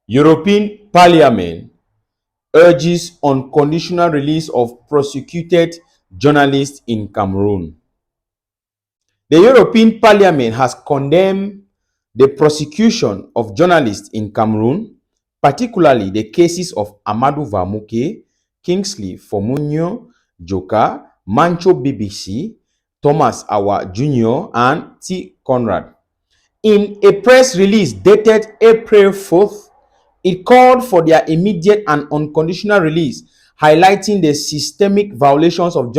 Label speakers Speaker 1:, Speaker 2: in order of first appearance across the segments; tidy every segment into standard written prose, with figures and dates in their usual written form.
Speaker 1: European Parliament urges unconditional release of prosecuted journalists in Cameroon. The European Parliament has condemned the prosecution of journalists in Cameroon, particularly the cases of Amadou Vamuke, Kingsley Fomunyo Joka, Mancho BBC, Thomas Awa Jr., and T. Conrad. In a press release dated April 4th, it called for their immediate and unconditional release, highlighting the systemic violations of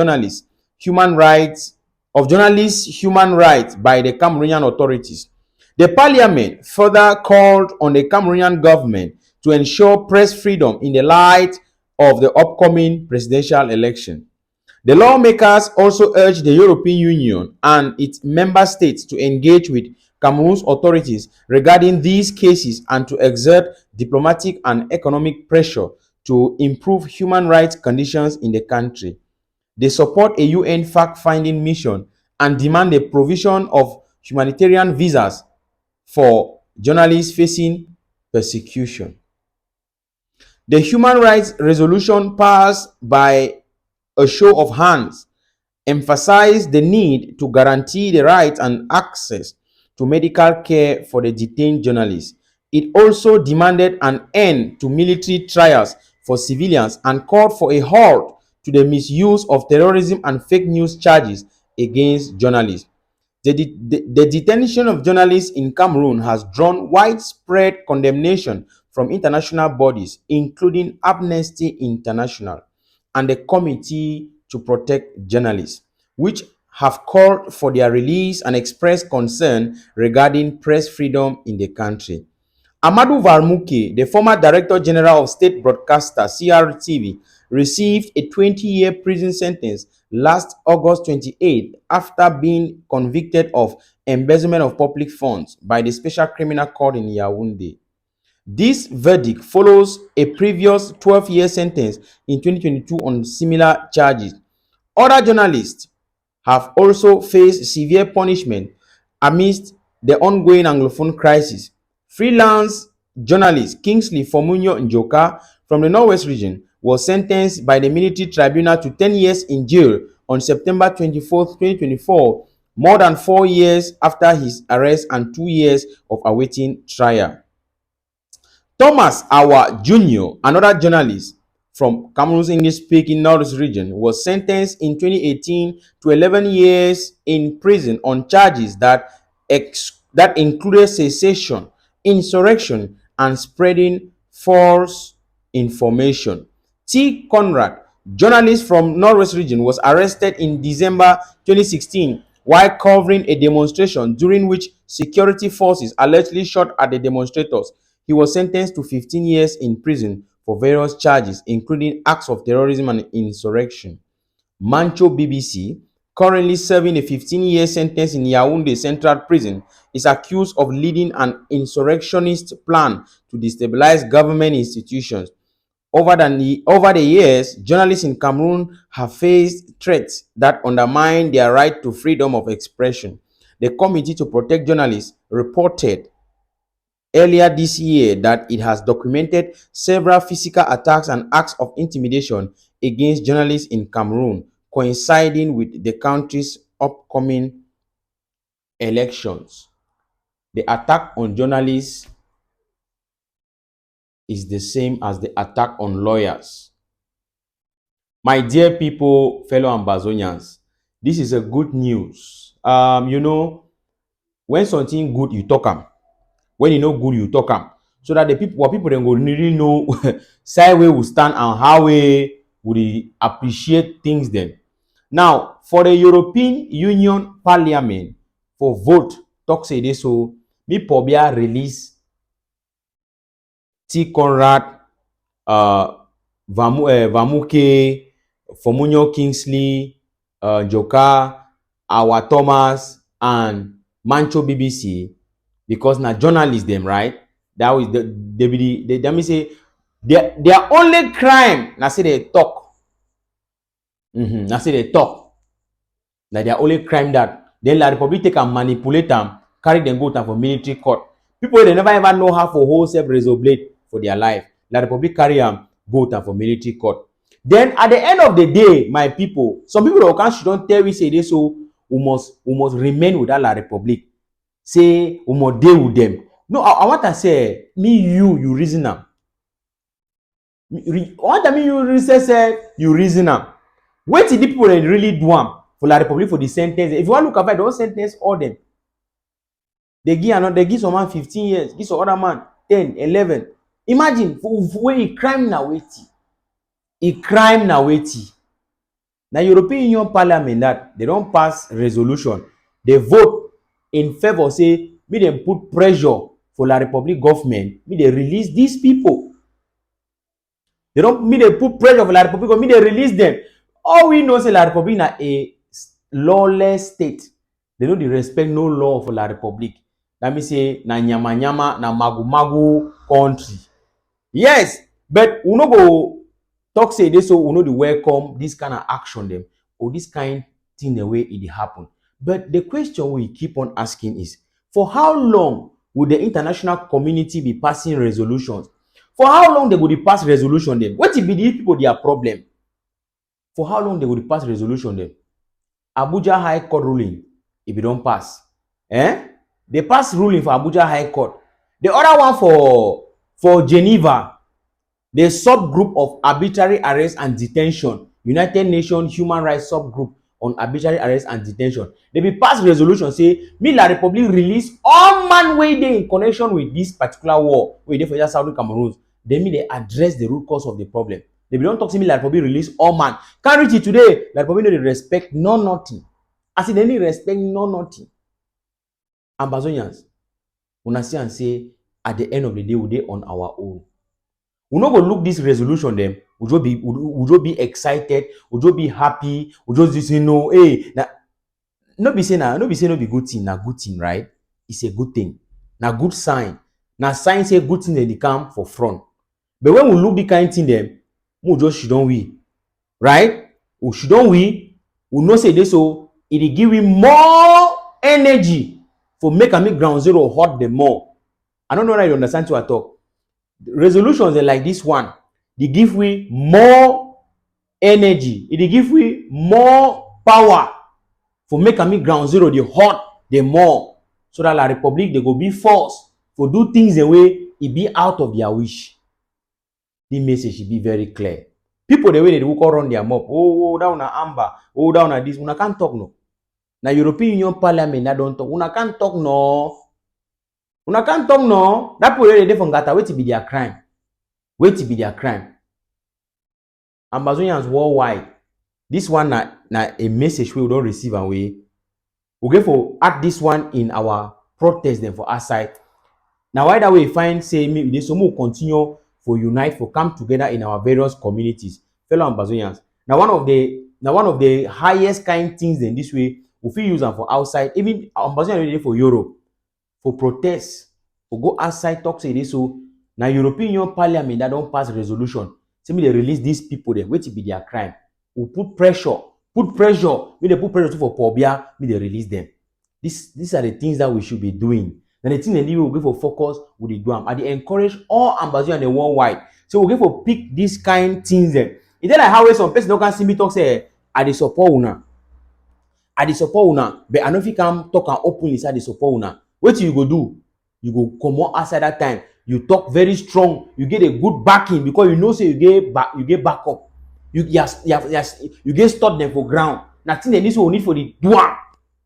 Speaker 1: human rights by the Cameroonian authorities. The parliament further called on the Cameroonian government to ensure press freedom in the light of the upcoming presidential election. The lawmakers also urged the European Union and its member states to engage with Cameroon's authorities regarding these cases and to exert diplomatic and economic pressure to improve human rights conditions in the country. They support a UN fact-finding mission and demand the provision of humanitarian visas for journalists facing persecution. The human rights resolution passed by a show of hands emphasized the need to guarantee the right and access to medical care for the detained journalists. It also demanded an end to military trials for civilians and called for a halt to the misuse of terrorism and fake news charges against journalists. The detention of journalists in Cameroon has drawn widespread condemnation from international bodies, including Amnesty International and the Committee to Protect Journalists, which have called for their release and expressed concern regarding press freedom in the country. Amadou Varmuke, the former Director General of State Broadcaster CRTV, received a 20-year prison sentence last August 28 after being convicted of embezzlement of public funds by the Special Criminal Court in Yaoundé. This verdict follows a previous 12-year sentence in 2022 on similar charges. Other journalists have also faced severe punishment amidst the ongoing Anglophone crisis. Freelance journalist Kingsley Fomunyo Njoka from the Northwest region was sentenced by the military tribunal to 10 years in jail on September 24, 2024, more than 4 years after his arrest and 2 years of awaiting trial. Thomas Awa Jr., another journalist from Cameroon's English-speaking Northwest region, was sentenced in 2018 to 11 years in prison on charges that included secession, insurrection, and spreading false information. T. Conrad, journalist from Northwest region, was arrested in December 2016 while covering a demonstration during which security forces allegedly shot at the demonstrators. He was sentenced to 15 years in prison for various charges, including acts of terrorism and insurrection. Mancho BBC, currently serving a 15-year sentence in Yaoundé Central Prison, is accused of leading an insurrectionist plan to destabilize government institutions. Over the years, journalists in Cameroon have faced threats that undermine their right to freedom of expression. The Committee to Protect Journalists reported earlier this year that it has documented several physical attacks and acts of intimidation against journalists in Cameroon, coinciding with the country's upcoming elections. The attack on journalists is the same as the attack on lawyers. My dear people, fellow Ambazonians, this is a good news. When something good, you talk them. When you know good, you talk them. So that the people then go really know side way will stand and how we would appreciate things then. Now, for the European Union Parliament for vote, talk say this so me pobia release T. Conrad, Vamuke, Fomunyo Kingsley, Joka, Awa Thomas, and Mancho BBC, because now journalists them, right? That was they me say their only crime. Now say they talk. Now say they talk. Like their only crime that then La Republic take and manipulate them, carry them go to for military court. People they never ever know how for wholesale razor blade for their life. La Republic carry am go down for military court. Then at the end of the day, my people, some people don't tell we say this, so we must remain with that La Republic. Say we must deal with them. No, I want to say, you reason am. What I mean, you reason am. Wait till the people that really do am for La Republic for the sentence. If you want to look at it, don't sentence all them. They give some man 15 years, give some other man 10, 11. Imagine where he crime na waiting. He crime na waiting. Now European Union Parliament that they don't pass resolution. They vote in favor, say, me them put pressure for La Republic government, me they release these people. They don't me they put pressure for La Republic, me they release them. All we know say La Republic na a lawless state. They don't respect no law for La Republic. That means say na nyama nyama na magu magu country. Yes, but we no go talk say this, so we know the welcome this kind of action them or this kind thing the way it happen. But the question we keep on asking is, for how long will the international community be passing resolutions? For how long they will pass resolution them? What if be these people their problem? For how long they will pass resolution them? Abuja High Court ruling, if you don't pass, they pass ruling for Abuja High Court. The other one for Geneva, the subgroup of arbitrary arrest and detention, United Nations Human Rights Subgroup on arbitrary arrest and detention. They be pass resolution say, me La Republic release all man way they in connection with this particular war, where they for just Southern Cameroon. They mean they address the root cause of the problem. They don't talk to me La Republic release all man. Can't reach it today. La Republic no respect no nothing. As in any respect no nothing. Ambazonians, una see and say at the end of the day we dey on our own. We no go look this resolution them. We just be excited. We just be happy. We just say no. Hey, no be say no be good thing. Na good thing, right? It's a good thing. Na good sign. Na sign say good thing they come for front. But when we look the kind thing them, we just shouldn't we, right? We shouldn't we know say this, so it give we more energy for make ground zero hot the more. I don't know if you understand what I talk. Resolutions are like this one. They give we more energy. It give we more power for make ground zero the hot the more, so that La Republic they go be forced for do things the way it be out of their wish. The message should be very clear. People the way they will run their mop. Oh, down na Amber. Oh, down na this. Una can't talk no. Na European Union Parliament na don't talk. Una can't talk no. Una can't talk no. That people they from Gata. Wait to be their crime. Wait to be their crime. Ambazonians worldwide. This one na a message we don't receive and we get for add this one in our protest then for our side. Now why that we find say me this so more continue for unite for come together in our various communities, fellow Ambazonians. Now one of the highest kind things in this way we feel use them for outside, even Ambazonians ready for Europe for protest, for go outside talk say this, so now European Union Parliament that don't pass resolution. Say me they release these people there, wait to be their crime. We put pressure, me they put pressure for Pobia, me they release them. These are the things that we should be doing. Then the thing that we will go for focus with the drum. And they encourage all Ambazonians the worldwide. So we go for pick this kind things there. It's like how some person don't can see me talk say I dey support una. I dey support una, but I know if you can talk and openly say I dey support una. What you go do? You go come out outside that time. You talk very strong. You get a good backing because you know say you get backup. You get stored them for ground. Nothing they need for the drum,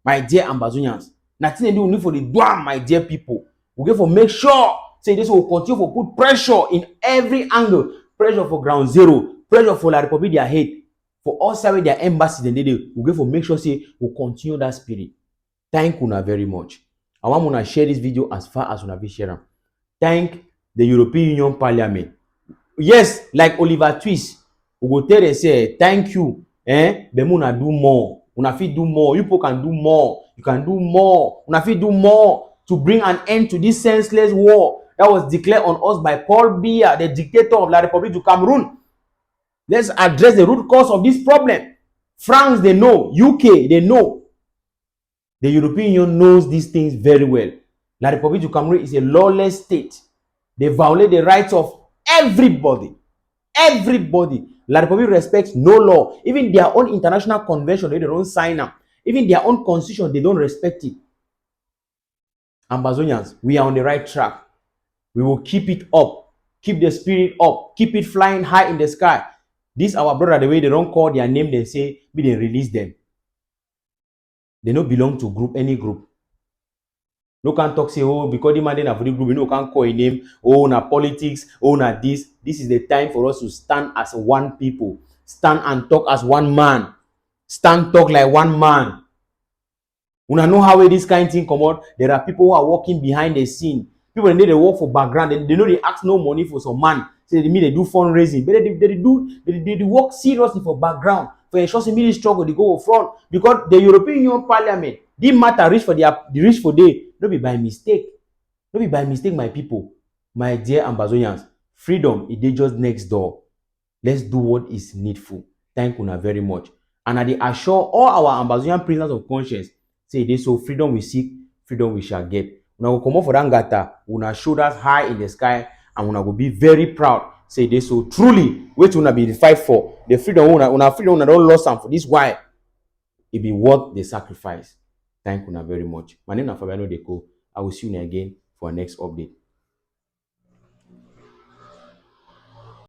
Speaker 1: my dear Ambazonians. Nothing they need for the drum, my dear people. We get for make sure say this will continue to put pressure in every angle. Pressure for ground zero, pressure for La Republic their head, for all side their embassy then they do. We get for make sure say we continue that spirit. Thank you very much. I want to share this video as far as we share them. Thank the European Union Parliament. Yes, like Oliver Twist, we go tell them say thank you. But una do more. Una fit do more. You people can do more. You can do more. Una fit do more to bring an end to this senseless war that was declared on us by Paul Biya, the dictator of La Republic du Cameroon. Let's address the root cause of this problem. France, they know. UK, they know. The European Union knows these things very well. La Republic du Cameroon is a lawless state. They violate the rights of Everybody. Everybody. La Republic respects no law. Even their own international convention, they don't sign them. Even their own constitution, they don't respect it. Ambazonians, we are on the right track. We will keep it up. Keep the spirit up. Keep it flying high in the sky. This our brother, the way they don't call their name, they say, we they release them. They don't belong to group, any group. No can talk say, oh, because the man didn't have the group, you know, can call a name, oh, na politics, oh, na this. This is the time for us to stand as one people. Stand and talk as one man. Stand talk like one man. Una know how this kind of thing come out. There are people who are working behind the scene. People they work for background. They know they ask no money for some man. Say they mean they do fundraising, but they work seriously for background. For ensure some really struggle, they go front because the European Union Parliament, the matter reach for day. Don't be by mistake. Don't be by mistake, my people, my dear Ambazonians. Freedom is just next door. Let's do what is needful. Thank you very much. And I assure all our Ambazonian prisoners of conscience, say this, so freedom we seek, freedom we shall get. Una go come up for that gata, una shoulders high in the sky, and una go be very proud. Say this, so truly, wait una be the fight for the freedom. Una freedom una don't lost some for this. Why? It be worth the sacrifice. Thank you very much. My name is Fabiano Deco. I will see you again for our next update.